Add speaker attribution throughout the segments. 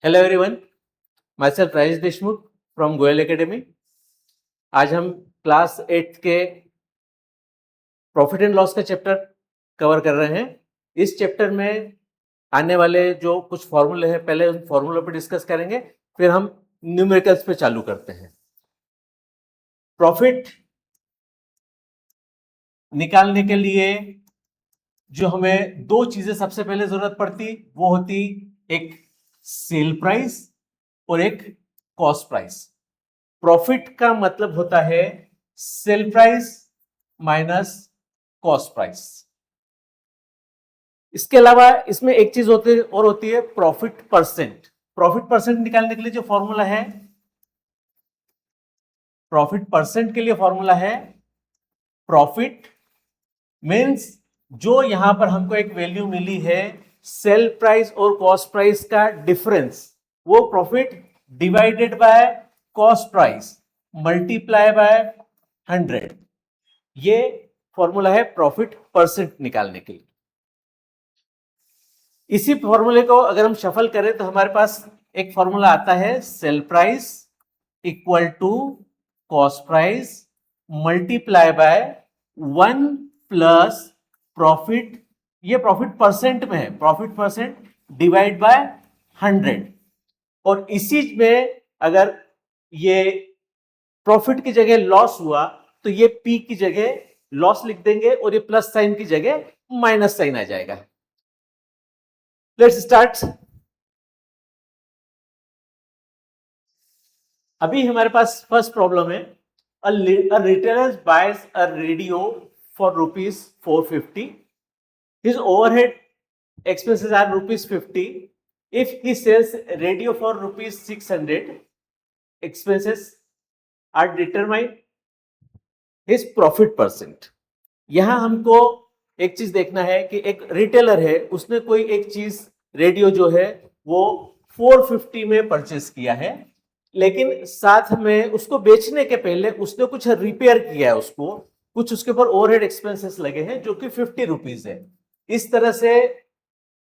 Speaker 1: Hello everyone, my self Rajesh Deshmukh from Goyal academy. आज हम class 8 के प्रॉफिट एंड लॉस का चैप्टर कवर कर रहे हैं। इस चैप्टर में आने वाले जो कुछ फॉर्मूले हैं, पहले उन फॉर्मूलों पर डिस्कस करेंगे, फिर हम न्यूमेरिकल्स पे चालू करते हैं। प्रॉफिट निकालने के लिए जो हमें दो चीजें सबसे पहले जरूरत पड़ती, वो होती एक सेल प्राइस और एक कॉस्ट प्राइस। प्रॉफिट का मतलब होता है sale price minus cost price. इसके अलावा इसमें एक चीज होती है प्रॉफिट परसेंट। प्रॉफिट परसेंट निकालने के लिए जो फॉर्मूला है, प्रॉफिट परसेंट के लिए फॉर्मूला है प्रॉफिट मीन्स जो यहां पर हमको एक वैल्यू मिली है सेल प्राइस और कॉस्ट प्राइस का डिफरेंस, वो profit divided by cost price multiply by 100। ये फॉर्मूला है प्रॉफिट परसेंट निकालने के लिए। इसी फॉर्मूले को अगर हम शफल करें तो हमारे पास एक फॉर्मूला आता है sale price equal to cost price multiply by 1 plus profit. ये प्रॉफिट परसेंट में है, प्रॉफिट परसेंट डिवाइड बाय 100। और इसी में अगर ये प्रॉफिट की जगह लॉस हुआ तो ये पी की जगह लॉस लिख देंगे और ये प्लस साइन की जगह माइनस साइन आ जाएगा। Let's start. अभी हमारे पास फर्स्ट प्रॉब्लम है, a retailer buys a radio for rupees 450. His overhead expenses are rupees 50. If he sells radio for rupees 600, expenses are determined his profit percent. यहां हमको एक चीज देखना है कि एक रिटेलर है, उसने कोई एक चीज रेडियो जो है वो 450 में परचेस किया है, लेकिन साथ में उसको बेचने के पहले उसने कुछ रिपेयर किया है, उसको कुछ उसके ऊपर ओवरहेड एक्सपेंसेस लगे हैं जो कि 50 रुपीज है। इस तरह से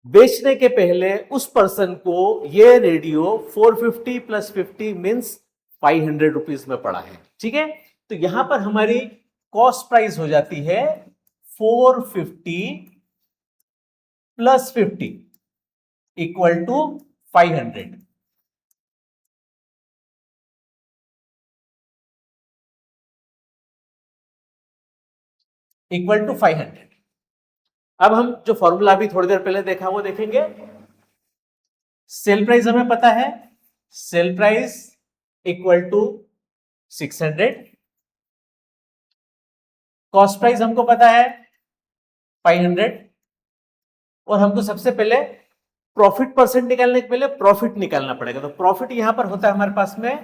Speaker 1: बेचने के पहले उस पर्सन को ये रेडियो 450 प्लस 50 मीन्स 500 रुपीज में पड़ा है। ठीक है, तो यहां पर हमारी कॉस्ट प्राइस हो जाती है 450 plus 50 equal to 500। Equal to 500। अब हम जो फॉर्मूला अभी थोड़ी देर पहले देखा वो देखेंगे। सेल प्राइस हमें पता है, sale price equal to 600। Cost price हमको पता है 500। और हमको सबसे पहले प्रॉफिट परसेंट निकालने के पहले प्रॉफिट निकालना पड़ेगा। तो प्रॉफिट यहां पर होता है हमारे पास में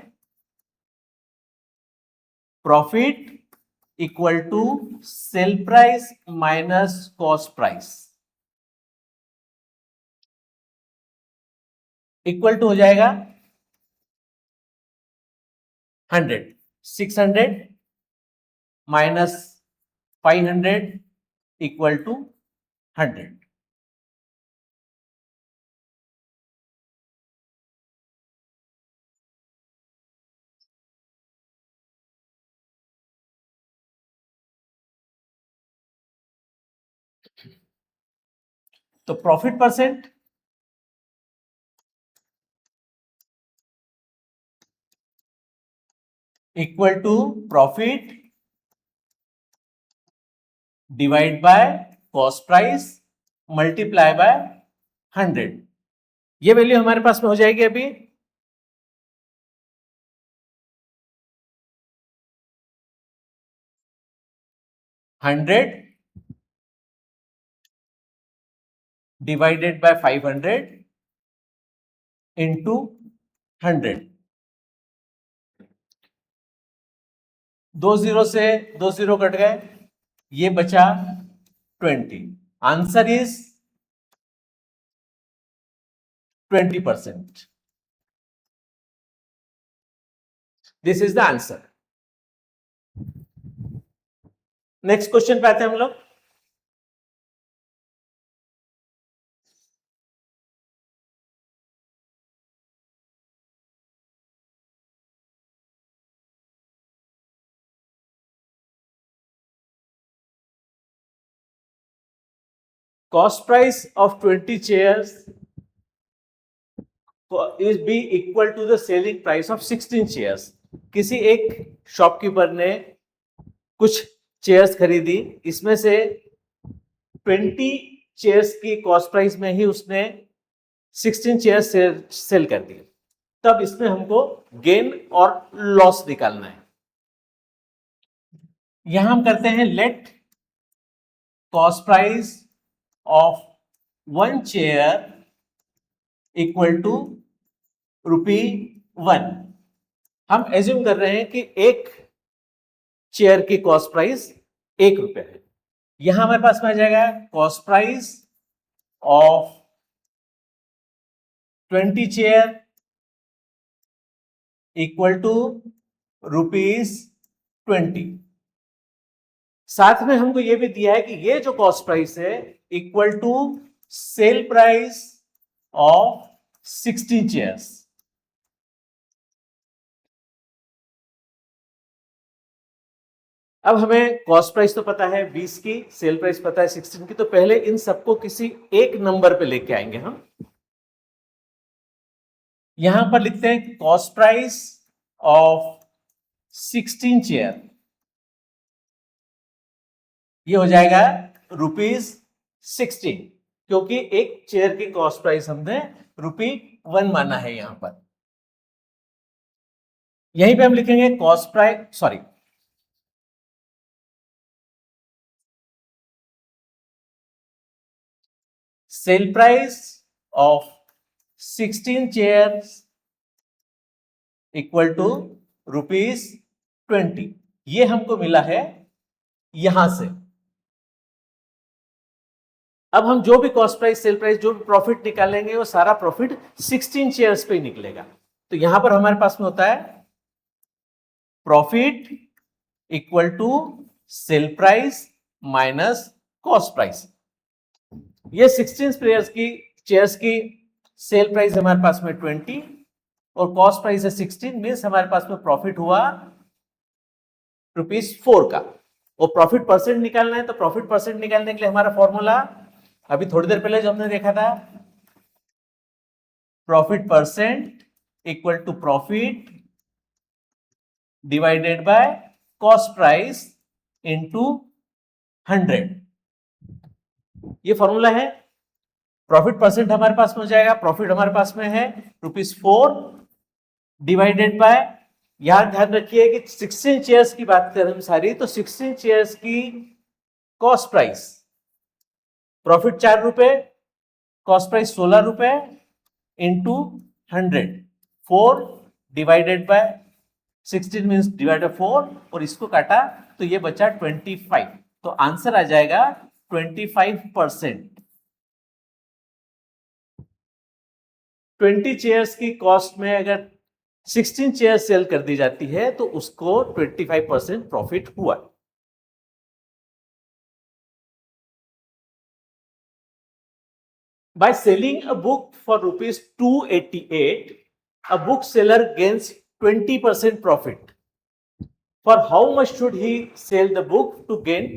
Speaker 1: profit equal to sale price minus cost price equal to हो जाएगा 100। 600 माइनस 500 इक्वल टू 100। तो profit percent equal to profit divide by cost price multiply by 100। ये वैल्यू हमारे पास में हो जाएगी अभी 100 डिवाइडेड बाय 500 इंटू 100। 2 जीरो से 2 जीरो कट गए, ये बचा 20। Answer is 20%। This is the answer. Next question पे आते हैं हम लोग। cost price of 20 chairs is be equal to the selling price of 16 chairs. किसी एक शॉपकीपर ने कुछ चेयर्स खरीदी, इसमें से 20 चेयर्स की कॉस्ट प्राइस में ही उसने 16 चेयर्स सेल कर दिए. तब इसमें हमको गेन और लॉस निकालना है. यहां हम करते हैं let cost price of 1 chair equal to ₹1. हम एज्यूम कर रहे हैं कि एक चेयर की कॉस्ट प्राइस ₹1 है. यहां हमारे पास में आ जाएगा cost price of 20 chair equal to ₹20. साथ में हमको यह भी दिया है कि ये जो कॉस्ट प्राइस है equal to sale price of 16 chairs. अब हमें कॉस्ट प्राइस तो पता है 20 की, सेल प्राइस पता है 16 की, तो पहले इन सबको किसी एक नंबर पे लेके आएंगे हम. यहां पर लिखते हैं कॉस्ट प्राइस ऑफ 16 चेयर, ये हो जाएगा ₹16, क्योंकि एक चेयर की कॉस्ट प्राइस हमने ₹1 माना है. यहां पर यहीं पे हम लिखेंगे cost price, sorry, sale price of 16 chairs equal to ₹20. ये हमको मिला है यहां से. अब हम जो भी कॉस्ट प्राइस, सेल प्राइस, जो भी प्रॉफिट निकालेंगे वो सारा प्रॉफिट 16 चेयर्स पे ही निकलेगा. तो यहां पर हमारे पास में होता है profit equal to sale price minus cost price. ये 16 चेयर्स की सेल प्राइस हमारे पास में 20 और कॉस्ट प्राइस है 16, मीन्स हमारे पास में प्रॉफिट हुआ ₹4 का. और प्रॉफिट परसेंट निकालना है, तो प्रॉफिट परसेंट निकालने के लिए हमारा फॉर्मूला अभी थोड़ी देर पहले जो हमने देखा था, profit percent equal to profit divided by cost price into 100. ये फॉर्मूला है. प्रॉफिट परसेंट हमारे पास में हो जाएगा, प्रॉफिट हमारे पास में है ₹4 डिवाइडेड बाय, यहां ध्यान रखिए कि 16 चेयर्स की बात करें हम सारी, तो 16 चेयर्स की cost price, profit ₹4, cost price ₹16 into 100, 4 divided by 16 means divided 4, और इसको काटा तो ये बचा 25. तो आंसर आ जाएगा 25%. 20 चेयर्स की कॉस्ट में अगर 16 चेयर्स सेल कर दी जाती है तो उसको 25% प्रॉफिट हुआ. By selling a book for ₹288, a bookseller gains 20% profit. For how much should he sell the book to gain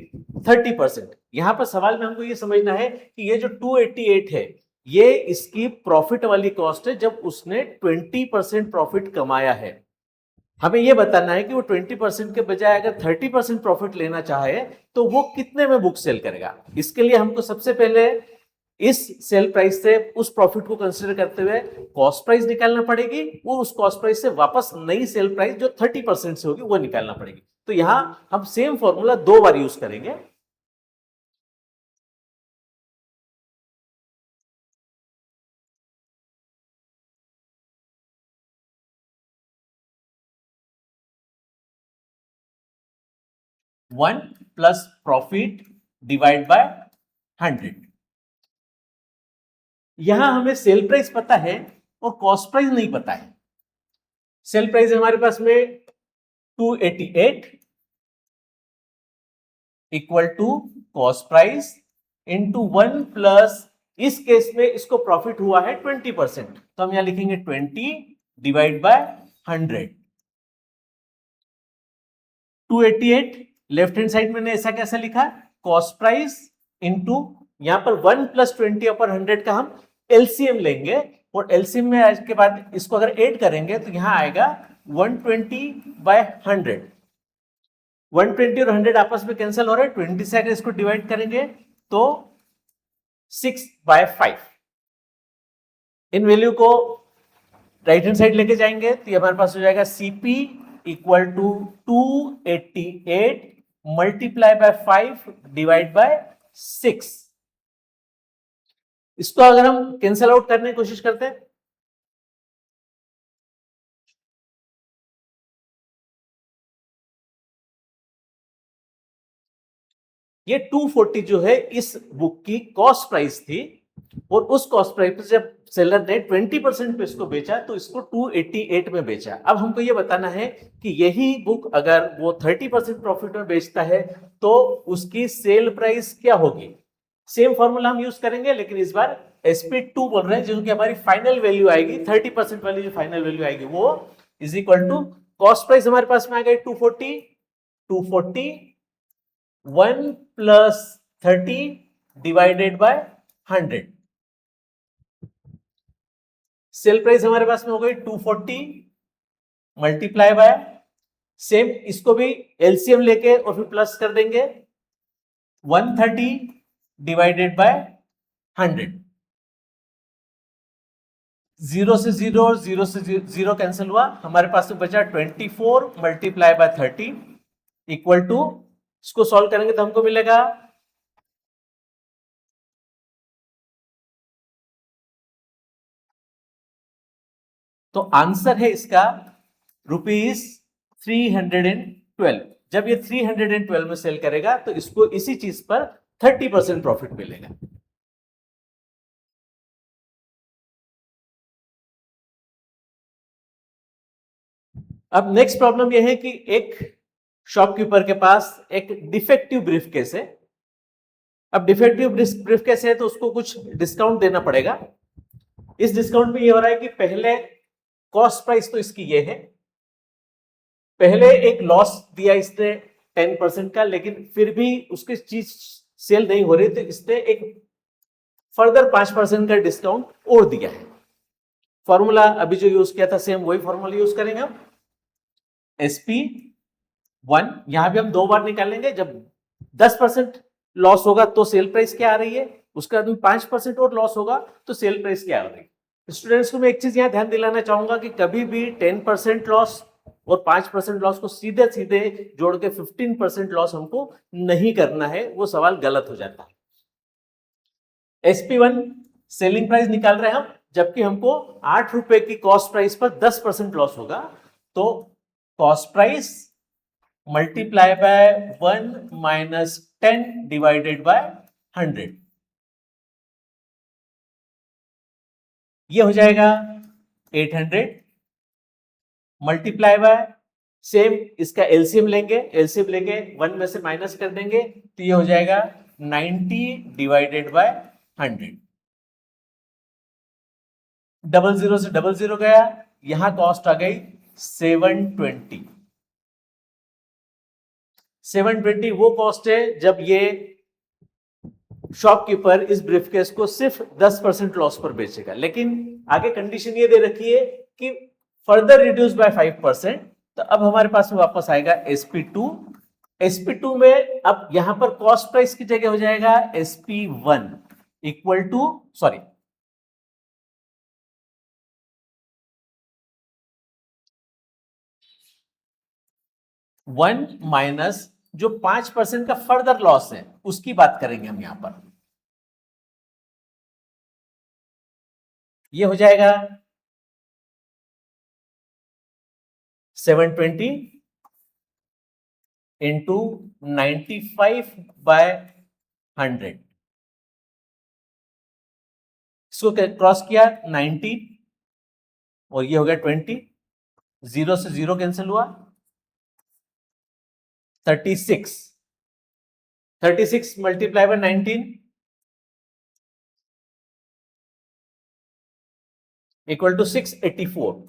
Speaker 1: 30%? यहां पर सवाल में हमको ये समझना है कि ये जो 288 है, ये इसकी प्रॉफिट वाली कॉस्ट है जब उसने 20% प्रॉफिट कमाया है. हमें ये बताना है कि वो 20% के बजाय अगर 30% प्रॉफिट लेना चाहे तो वो कितने में बुक सेल करेगा. इसके लिए हमको सबसे पहले इस सेल प्राइस से उस प्रॉफिट को कंसीडर करते हुए कॉस्ट प्राइस निकालना पड़ेगी. वो उस कॉस्ट प्राइस से वापस नई सेल प्राइस जो 30% से होगी वो निकालना पड़ेगी. तो यहां हम सेम फॉर्मूला 2 बार यूज करेंगे. One plus profit divide by 100. यहां हमें सेल प्राइस पता है और कॉस्ट प्राइस नहीं पता है. सेल प्राइस हमारे पास में 288 equal to cost price into 1 plus, इस केस में इसको प्रॉफिट हुआ है 20%, तो हम यहां लिखेंगे 20 divide by 100. 288 left hand side मैंने ऐसा कैसा लिखा, कॉस्ट प्राइस इंटू यहां पर 1 + 20/100 का हम एलसीएम लेंगे, और एलसीएम में आज के बाद इसको अगर ऐड करेंगे तो यहां आएगा 120/100। 120 और 100 आपस में कैंसिल हो रहा है, 20 से अगर इसको डिवाइड करेंगे तो 6/5। इन वैल्यू को राइट हैंड साइड लेके जाएंगे तो ये हमारे पास हो जाएगा CP equal to 288 multiply by 5 divide by 6। इसको अगर हम कैंसिल आउट करने की कोशिश करते हैं, ये 240 जो है इस बुक की कॉस्ट प्राइस थी, और उस कॉस्ट प्राइस पे जब सेलर ने 20% पे इसको बेचा तो इसको 288 में बेचा। अब हमको ये बताना है कि यही बुक अगर वो 30% प्रॉफिट में बेचता है तो उसकी सेल प्राइस क्या होगी। सेम फॉर्मूला हम यूज करेंगे, लेकिन इस बार SP2 बोल रहे हैं, जो कि हमारी फाइनल वैल्यू आएगी 30% वाली, जो फाइनल वैल्यू आएगी वो is equal to cost price हमारे पास में आ गई 240 1 + 30 डिवाइडेड बाय 100। सेल प्राइस हमारे पास में हो गई 240 मल्टीप्लाई बाय, सेम इसको भी एलसीएम लेके और फिर प्लस कर देंगे, 130 डिवाइडेड बाय 100। 0 से 0 और 0 से 0 कैंसिल हुआ, हमारे पास में बचा 24 मल्टीप्लाई बाय 30 इक्वल टू, इसको सॉल्व करेंगे तो हमको मिलेगा तो आंसर है इसका ₹312। जब ये 312 में सेल करेगा तो इसको इसी चीज पर 30% प्रॉफिट मिलेगा। अब नेक्स्ट प्रॉब्लम यह है कि एक शॉपकीपर के पास एक डिफेक्टिव ब्रीफकेस है। अब डिफेक्टिव ब्रीफकेस है तो उसको कुछ डिस्काउंट देना पड़ेगा। इस डिस्काउंट में ये हो रहा है कि पहले कॉस्ट प्राइस तो इसकी ये है, पहले एक लॉस दिया इसने 10% का, लेकिन फिर भी उसकी चीज सेल नहीं हो रही तो इसने एक फर्दर 5% का डिस्काउंट और दिया है। फॉर्मूला अभी जो यूज किया था सेम वही फॉर्मूला यूज करेंगे हम। SP1 यहां भी हम दो बार निकालेंगे, जब 10% लॉस होगा तो सेल प्राइस क्या आ रही है, उसके बाद 5% और लॉस होगा तो सेल प्राइस क्या आ रही है। स्टूडेंट्स को मैं एक चीज यहां ध्यान दिलाना चाहूंगा कि कभी भी 10% लॉस और 5% लॉस को सीधे सीधे जोड़ के 15% लॉस हमको नहीं करना है, वो सवाल गलत हो जाता है। SP1 सेलिंग प्राइस निकाल रहे हैं हम, जबकि हमको 8 रुपए की कॉस्ट प्राइस पर 10% लॉस होगा, तो cost price multiply by 1 - 10 divided bye 100, ये हो जाएगा 800 मल्टीप्लाई बाय, सेम इसका एलसीएम लेंगे, एलसीएम लेके 1 में से माइनस कर देंगे तो ये हो जाएगा 90 डिवाइडेड बाय 100। डबल जीरो से डबल जीरो गया, यहां कॉस्ट आ गई 720। 720 वो कॉस्ट है जब ये शॉपकीपर इस ब्रीफकेस को सिर्फ 10% लॉस पर बेचेगा, लेकिन आगे कंडीशन ये दे रखी है कि फर्दर रिड्यूस बाय 5%। तो अब हमारे पास में वापस आएगा SP2। SP2 में अब यहां पर कॉस्ट प्राइस की जगह हो जाएगा SP1 equal to, sorry, 1 minus जो 5% का फर्दर लॉस है उसकी बात करेंगे हम यहां पर। ये हो जाएगा 720 इंटू 95/100, इसको क्रॉस किया 90 और ये हो गया 20, 0 से 0 कैंसिल हुआ, 36, 36 मल्टीप्लाई बाय 19 इक्वल टू 684।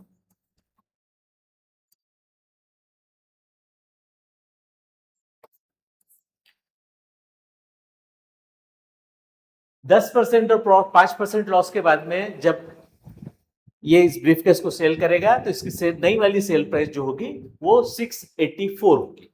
Speaker 1: 10% और 5% लॉस के बाद में जब ये इस ब्रीफकेस को सेल करेगा तो इसकी नई वाली सेल प्राइस जो होगी वो 684 होगी।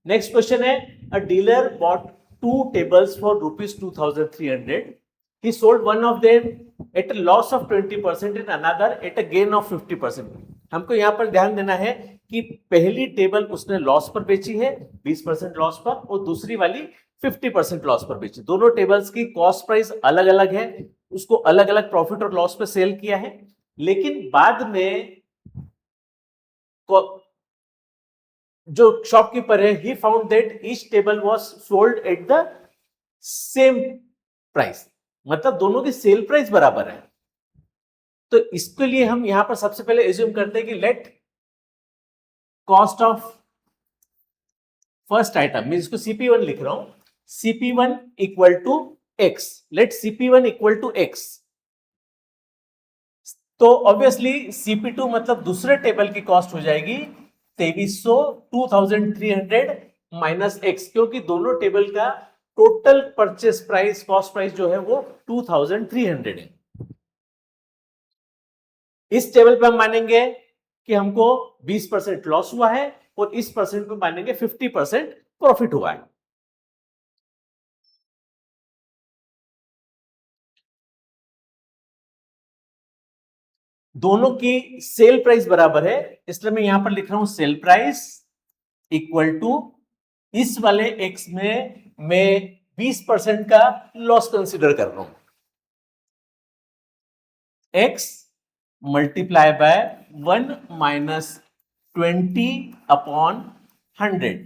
Speaker 1: नेक्स्ट क्वेश्चन है, a dealer bought 2 tables for ₹2300. He sold one of them at a loss of 20% and another at a gain of 50%. हमको यहां पर ध्यान देना है कि पहली टेबल उसने लॉस पर बेची है 20% लॉस पर, और दूसरी वाली 50% लॉस पर बेची। दोनों टेबल्स की कॉस्ट प्राइस अलग अलग है, उसको अलग अलग प्रॉफिट और लॉस पर सेल किया है, लेकिन बाद में जो शॉपकीपर है he found that each table was sold at the same price, मतलब दोनों की सेल प्राइस बराबर है। तो इसके लिए हम यहां पर सबसे पहले एज्यूम करते हैं कि let cost of first item, मैं इसको CP1 लिख रहा हूं, CP1 equal to x, let CP1 equal to x. तो ऑब्वियसली CP2 मतलब दूसरे टेबल की कॉस्ट हो जाएगी 2300 माइनस एक्स, क्योंकि दोनों टेबल का total purchase price cost price जो है वो 2300 है। इस टेबल पे हम मानेंगे कि हमको 20% लॉस हुआ है और इस परसेंट पे मानेंगे 50% प्रॉफिट हुआ है। दोनों की सेल प्राइस बराबर है, इसलिए मैं यहां पर लिख रहा हूं सेल प्राइस इक्वल टू इस वाले एक्स में मैं 20% का लॉस कंसीडर कर रहा हूं, एक्स मल्टीप्लाई बाय 1 माइनस 20/100,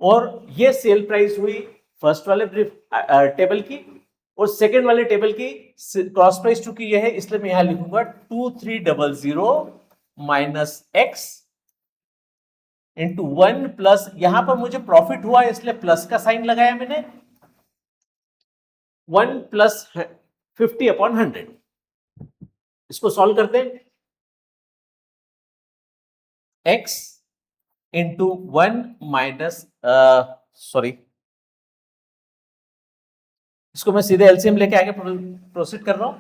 Speaker 1: और ये सेल प्राइस हुई फर्स्ट वाले टेबल की, और सेकंड वाले टेबल की कॉस्ट प्राइस चूंकि ये है इसलिए मैं यहां लिखूंगा 2300 माइनस एक्स इंटू 1 प्लस, यहां पर मुझे प्रॉफिट हुआ इसलिए प्लस का साइन लगाया मैंने, 1 प्लस 50/100। इसको सॉल्व करते हैं, x इंटू 1 माइनस, सॉरी, इसको मैं सीधे एलसीएम लेके आगे प्रोसीड कर रहा हूं।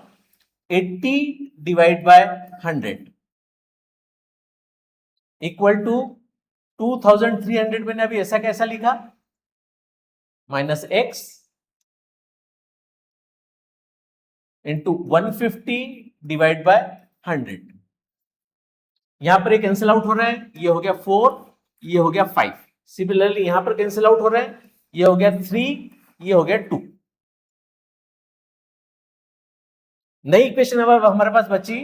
Speaker 1: 80 डिवाइड बाय 100 इक्वल टू 2300, मैंने अभी ऐसा कैसा लिखा, minus x into 150 divide by 100। यहां पर एक कैंसिल आउट हो रहा है, ये हो गया 4, ये हो गया 5। सिमिलरली यहां पर कैंसिल आउट हो रहा है, ये हो गया 3, ये हो गया 2। नई इक्वेशन अब हमारे पास बची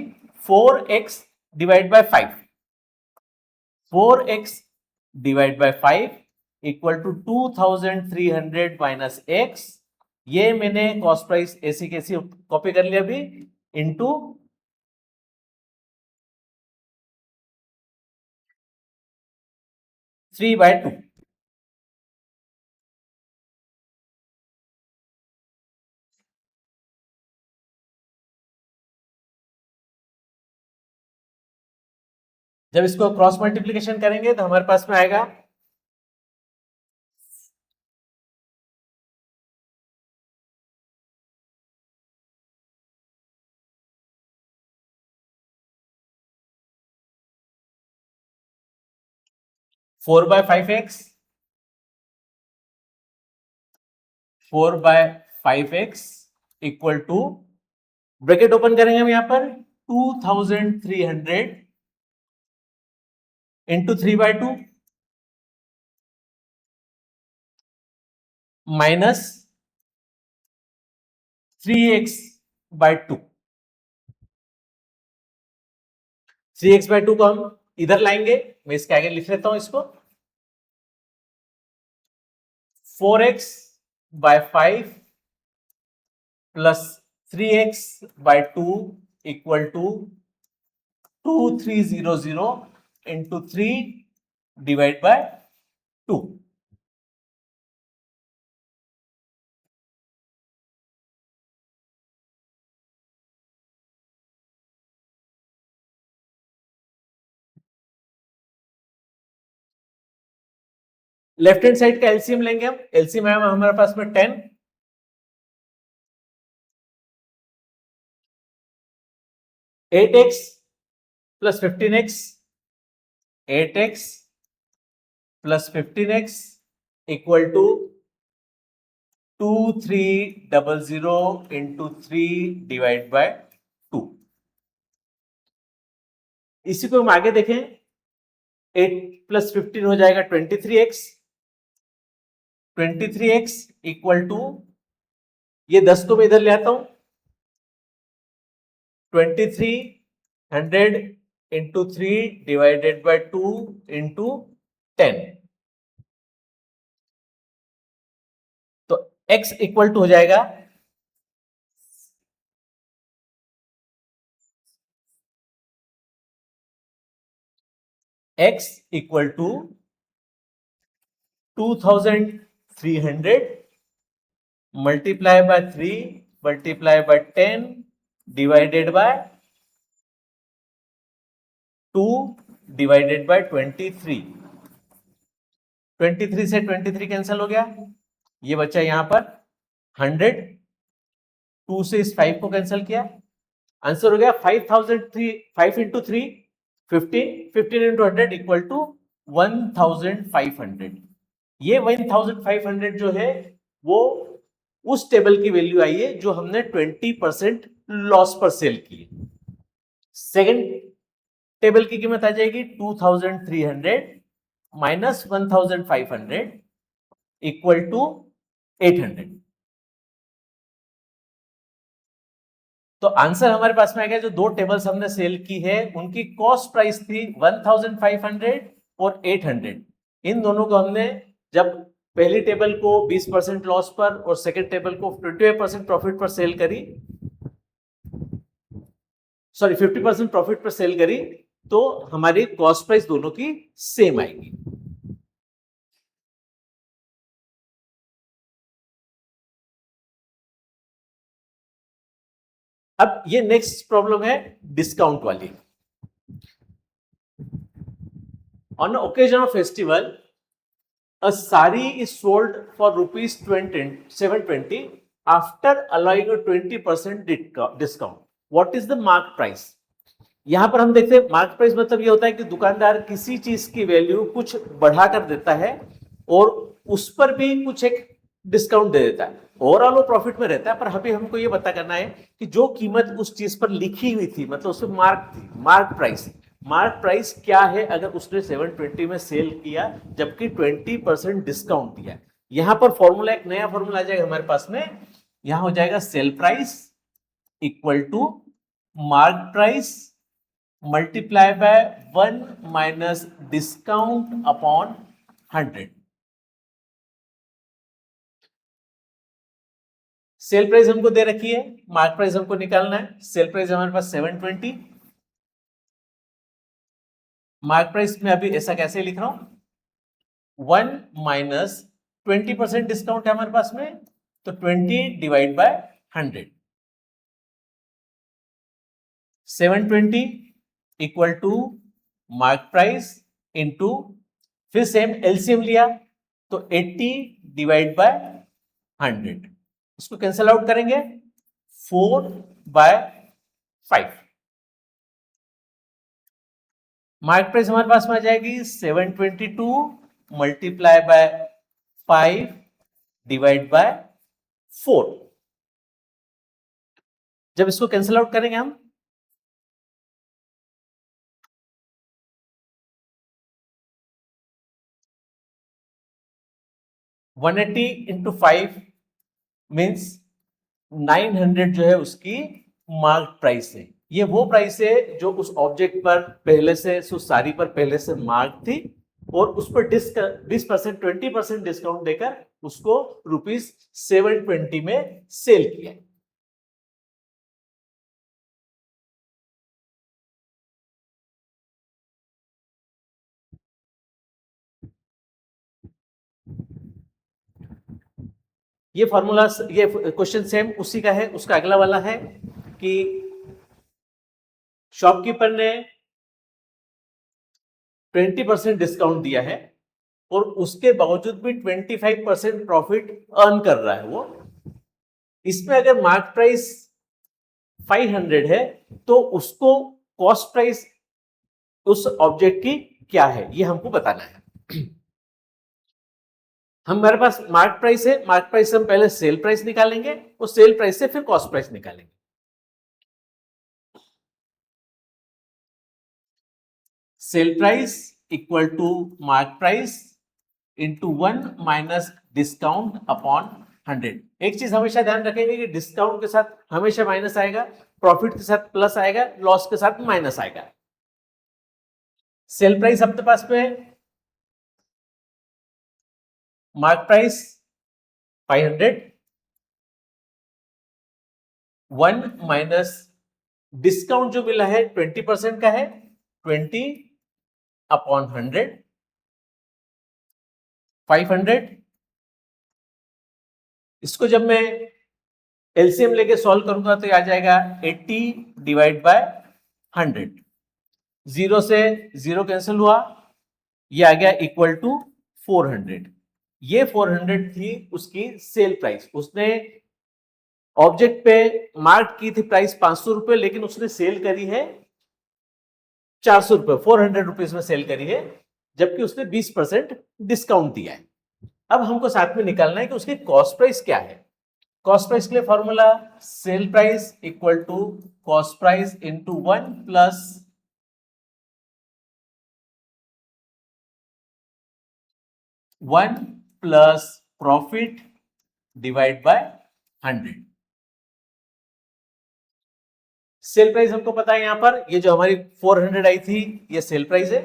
Speaker 1: 4x divide by 5, 4x divide by 5 equal to 2300 minus x, ये मैंने कॉस्ट प्राइस ऐसी कैसी कॉपी कर लिया अभी, इंटू 3/2। जब इसको क्रॉस मल्टीप्लीकेशन करेंगे तो हमारे पास में आएगा 4/5x, 4/5x equal to, bracket open करेंगे हम यहां पर 2300 इंटू 3/2 माइनस 3x/2। 3x/2 को हम इधर लाएंगे, मैं इसके आगे लिख लेता हूं इसको, 4x/5 plus 3x/2 equal to 2300 into 3 divide by 2। Left hand side का एलसीएम लेंगे हम, एलसीएम है हमारे पास में 10, 8x plus 15x, 8x plus 15x equal to 2300 into 3 divide by 2। इसी को हम आगे देखें, 8 प्लस 15 हो जाएगा 23x, 23x इक्वल टू, ये 10 को मैं इधर ले आता हूं, 2300 इंटू 3 डिवाइडेड बाय 2 इंटू 10, तो x इक्वल टू हो जाएगा x equal to 2300 multiply by 3 multiply by 10 divided by 2 divided by 23। 23 से 23 कैंसिल हो गया, ये बच्चा यहां पर 100, 2 से इस 5 को कैंसिल किया, आंसर हो गया 5003, 5 इंटू 3 15, 15 इंटू 100 इक्वल टू 1500। ये 1500 जो है वो उस टेबल की वैल्यू आई है जो हमने 20% लॉस पर सेल की है। सेकेंड टेबल की कीमत आ जाएगी 2300 माइनस 1500 इक्वल टू 800। तो आंसर हमारे पास में आ गया, जो दो टेबल्स हमने सेल की है उनकी कॉस्ट प्राइस थी 1500 और 800। इन दोनों को हमने जब पहली टेबल को 20% लॉस पर और सेकेंड टेबल को 25% प्रॉफिट पर सेल करी, सॉरी 50% प्रॉफिट पर सेल करी, तो हमारी कॉस्ट प्राइस दोनों की सेम आएगी। अब ये नेक्स्ट प्रॉब्लम है डिस्काउंट वाली। On occasion of festival a sari is sold for rupees 720 after allowing a 20% discount. What is the mark price? यहां पर हम देखते हैं मार्क प्राइस मतलब ये होता है कि दुकानदार किसी चीज की वैल्यू कुछ बढ़ा कर देता है और उस पर भी कुछ एक डिस्काउंट दे देता है, ओवरऑल वो प्रॉफिट में रहता है। पर अभी हमको ये पता करना है कि जो कीमत उस चीज पर लिखी हुई थी, मतलब उसमें मार्क थी, मार्क प्राइस क्या है अगर उसने 720 में सेल किया जबकि 20% डिस्काउंट दिया। यहां पर फॉर्मूला, एक नया फॉर्मूला आ जाएगा हमारे पास में, यहां हो जाएगा sale price equal to mark price multiply by 1 minus discount upon 100। Sale price हमको दे रखी है, मार्क प्राइस हमको निकालना है। सेल प्राइस हमारे पास 720, मार्क प्राइस में अभी ऐसा कैसे लिख रहा हूं, 1 माइनस 20% डिस्काउंट है हमारे पास में, तो 20 divide by 100, 720 equal to mark price into, फिर सेम एलसीएम लिया तो 80 डिवाइड बाय 100, इसको कैंसिल आउट करेंगे 4 बाय 5। मार्क प्राइस हमारे पास में आ जाएगी 722 मल्टीप्लाई बाय 5 डिवाइड बाय 4। जब इसको कैंसिल आउट करेंगे हम, वन 180 इंटू 5 मीन्स 900 जो है उसकी मार्क प्राइस है। ये वो प्राइस है जो उस ऑब्जेक्ट पर पहले से, उस साड़ी पर पहले से मार्क थी और उस पर 20% 20% डिस्काउंट देकर उसको रुपीस 720 में सेल किया। ये फॉर्मूला, ये क्वेश्चन सेम उसी का है। उसका अगला वाला है कि शॉपकीपर ने 20% डिस्काउंट दिया है और उसके बावजूद भी 25% प्रॉफिट अर्न कर रहा है वो। इसमें अगर मार्क प्राइस 500 है तो उसको कॉस्ट प्राइस उस ऑब्जेक्ट की क्या है ये हमको बताना है। हमारे पास मार्क प्राइस है, मार्क प्राइस से हम पहले सेल प्राइस निकालेंगे और सेल प्राइस से फिर कॉस्ट प्राइस निकालेंगे। Sale price equal to mark price into 1 minus discount upon 100। एक चीज हमेशा ध्यान रखेंगे कि डिस्काउंट के साथ हमेशा माइनस आएगा, प्रॉफिट के साथ प्लस आएगा, लॉस के साथ माइनस आएगा। सेल प्राइस अपने पास में है, मार्क प्राइस 500, 1 माइनस डिस्काउंट जो मिला है 20% का है, 20 अपॉन 100, 500। इसको जब मैं एलसीएम लेके सॉल्व करूंगा तो आ जाएगा 80 डिवाइड बाय 100। जीरो से जीरो कैंसिल हुआ, ये आ गया इक्वल टू 400। ये 400 थी उसकी सेल प्राइस। उसने ऑब्जेक्ट पे मार्क की थी प्राइस 500 रुपए, लेकिन उसने सेल करी है 400 रुपए, 400 रुपीज में सेल करी है, जबकि उसने 20% डिस्काउंट दिया है। अब हमको साथ में निकालना है कि उसकी कॉस्ट प्राइस क्या है। कॉस्ट प्राइस के लिए formula sale price equal to cost price into 1 plus profit divide by 100। Sale price हमको पता है, यहां पर ये जो हमारी 400 आई थी ये सेल प्राइस है।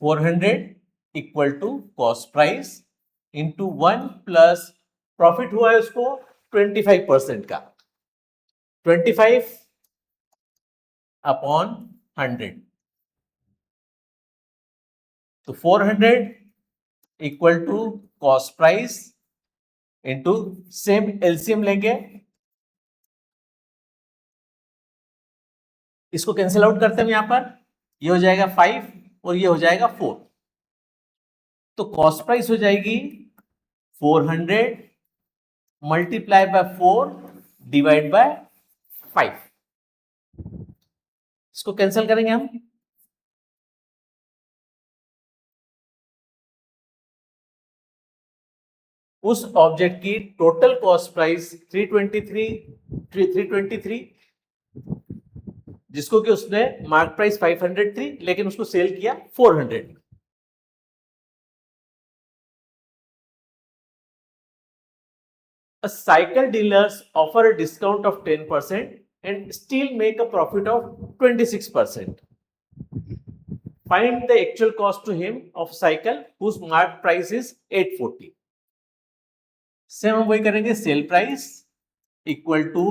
Speaker 1: $400 equal to cost price into 1 plus profit हुआ है उसको 25% का, 25 अपॉन 100। तो 400 equal to cost price into same LCM लेंगे, इसको कैंसिल आउट करते हैं यहां पर, ये हो जाएगा 5 और ये हो जाएगा 4। तो कॉस्ट प्राइस हो जाएगी 400 मल्टीप्लाई बाय 4 डिवाइड बाय 5। इसको कैंसिल करेंगे हम, उस ऑब्जेक्ट की टोटल कॉस्ट प्राइस 323, जिसको कि उसने मार्क प्राइस 500 थी लेकिन उसको सेल किया 400। A cycle dealers offer a discount of 10% and still make a profit of 26%. Find the actual cost to him of cycle whose mark price is 840. Same हम वही करेंगे, sale price equal to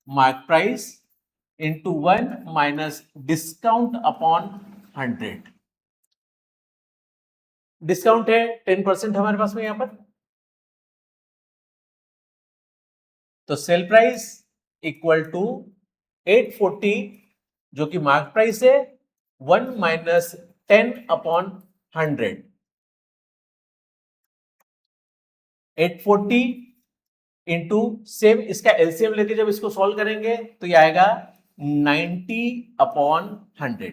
Speaker 1: mark price into 1 minus discount upon 100। Discount है 10% हमारे पास में यहां पर, तो सेल प्राइस इक्वल टू 840 जो कि मार्क प्राइस है, 1 माइनस 10 अपॉन 100। 840 इंटू सेम इसका एलसीएम लेके जब इसको सॉल्व करेंगे तो ये आएगा 90 अपॉन 100।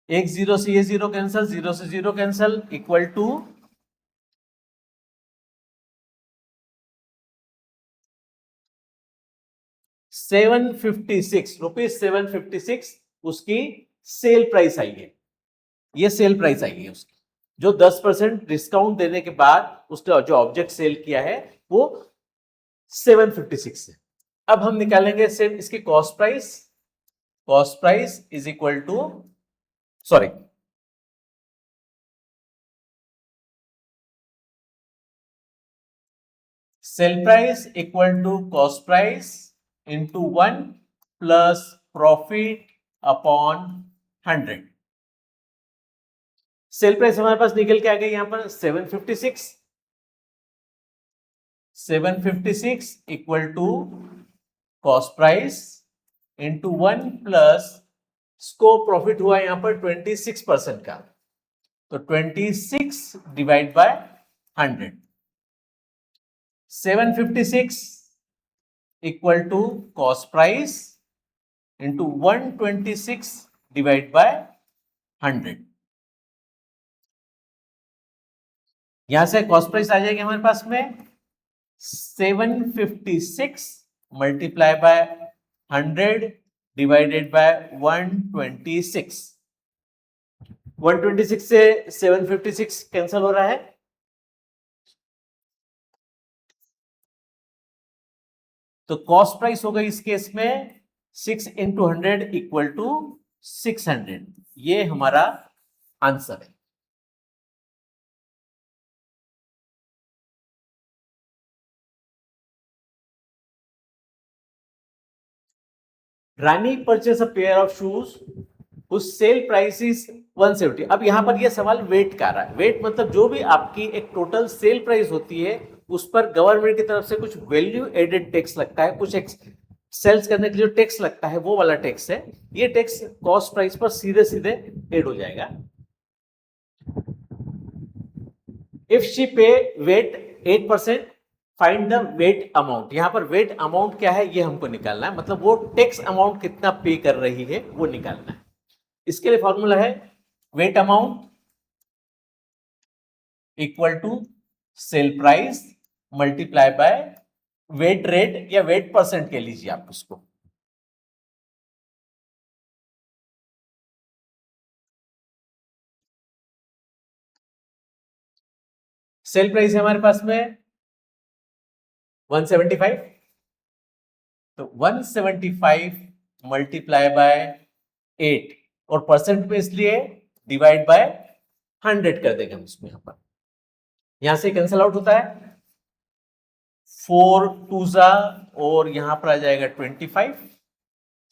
Speaker 1: एक जीरो से ये जीरो कैंसल, जीरो से zero cancel, equal to 756 rupees, 756 उसकी सेल प्राइस आई है। ये सेल प्राइस आई है उसकी, जो 10% डिस्काउंट देने के बाद उसने जो ऑब्जेक्ट सेल किया है वो 756 है। अब हम निकालेंगे सेम इसकी cost price. Cost price is equal to, sorry, sale price equal to cost price into 1 plus profit upon 100। Sale price हमारे पास निकल के आ गई यहां पर 756, 756 equal to cost price into 1 plus इसको प्रॉफिट हुआ यहां पर 26% का, तो 26 divide by 100। 756 equal to cost price into 126 divide by 100। यहां से कॉस्ट प्राइस आ जाएगी हमारे पास में 756 मल्टीप्लाई बाय 100 डिवाइडेड बाय 126। 126 से 756 कैंसिल हो रहा है, तो कॉस्ट प्राइस होगा इस केस में 6 इंटू 100 इक्वल टू 600। ये हमारा आंसर है। Rani purchase a pair of shoes उस सेल प्राइस इज 170। अब यहां पर यह सवाल वेट का रहा है। वेट मतलब जो भी आपकी एक टोटल सेल प्राइस होती है उस पर गवर्नमेंट की तरफ से कुछ वैल्यू एडेड टैक्स लगता है, कुछ सेल्स करने के लिए जो टैक्स लगता है वो वाला टैक्स है। ये टैक्स कॉस्ट प्राइस पर सीधे सीधे एड हो जाएगा। If she pay VAT 8%, find the VAT amount. यहां पर वेट अमाउंट क्या है ये हमको निकालना है, मतलब वो टैक्स अमाउंट कितना पे कर रही है वो निकालना है। इसके लिए फॉर्मूला है VAT amount equal to sale price multiply by VAT rate या वेट परसेंट कह लीजिए आप उसको। सेल प्राइस है हमारे पास में 175, तो 175 मल्टीप्लाई बाय 8 और परसेंट पे इसलिए डिवाइड बाय 100 कर देंगे हम इसमें। यहां पर यहां से कैंसिल आउट होता है 4 टूजा और यहां पर आ जाएगा 25।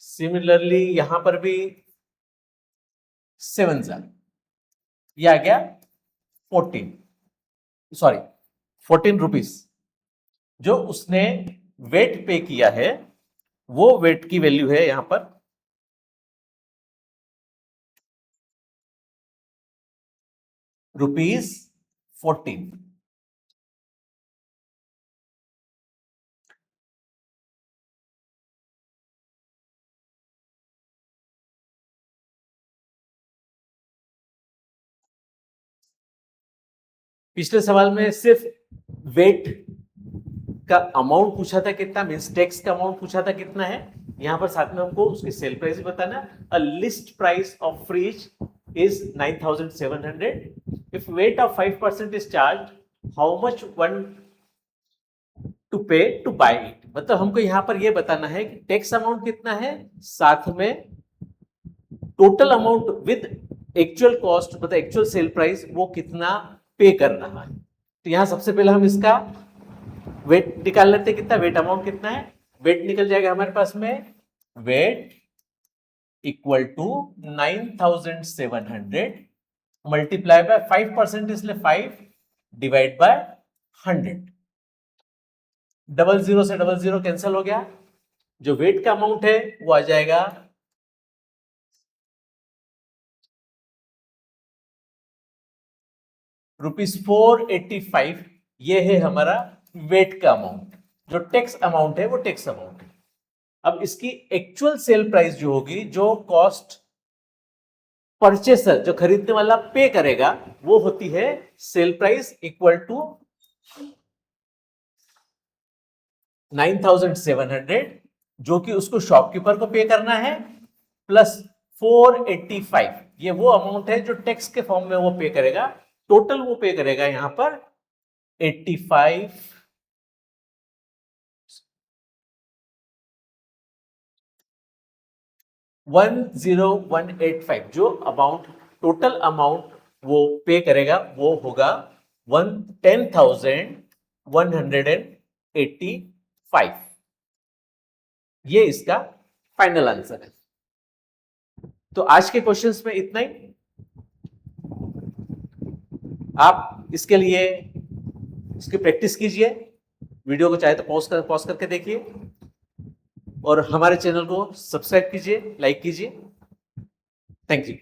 Speaker 1: सिमिलरली यहां पर भी 7 जा, ये आ गया 14 रुपीस। जो उसने वेट पे किया है वो वेट की वैल्यू है यहां पर ₹14। पिछले सवाल में सिर्फ वेट का अमाउंट पूछा था कितना, मींस टैक्स का अमाउंट पूछा था कितना है। यहां पर साथ में हमको उसकी सेल प्राइस भी बताना। A list price of fridge is 9,700. If weight of 5% is charged, how much one to pay to buy it? मतलब हमको यहां पर यह बताना है कि टैक्स अमाउंट कितना है, साथ में total amount with actual cost मतलब एक्चुअल सेल प्राइस वो कितना पे कर रहा है। तो यहां सबसे पहले हम इसका वेट निकाल लेते हैं, कितना वेट अमाउंट कितना है। वेट निकल जाएगा हमारे पास में VAT equal to 9,700 multiply by 5% इसलिए 5 डिवाइड बाय 100। 00 से 00 कैंसिल हो गया। जो वेट का अमाउंट है वो आ जाएगा ₹485। ये है हमारा वेट का अमाउंट। जो टैक्स अमाउंट है वो टैक्स अमाउंट है। अब इसकी एक्चुअल सेल प्राइस जो होगी, जो कॉस्ट परचेसर जो खरीदने वाला पे करेगा वो होती है सेल प्राइस इक्वल टू 9,700 जो कि उसको शॉपकीपर को पे करना है प्लस 485। ये वो अमाउंट है जो टैक्स के फॉर्म में वो पे करेगा। टोटल वो पे करेगा यहां पर 85 10185। जो अमाउंट टोटल अमाउंट वो पे करेगा वो होगा 10,185। ये इसका फाइनल आंसर है। तो आज के क्वेश्चंस में इतना ही। आप इसके लिए इसकी प्रैक्टिस कीजिए। वीडियो को चाहे तो पॉज करके देखिए और हमारे चैनल को सब्सक्राइब कीजिए, लाइक कीजिए। Thank you.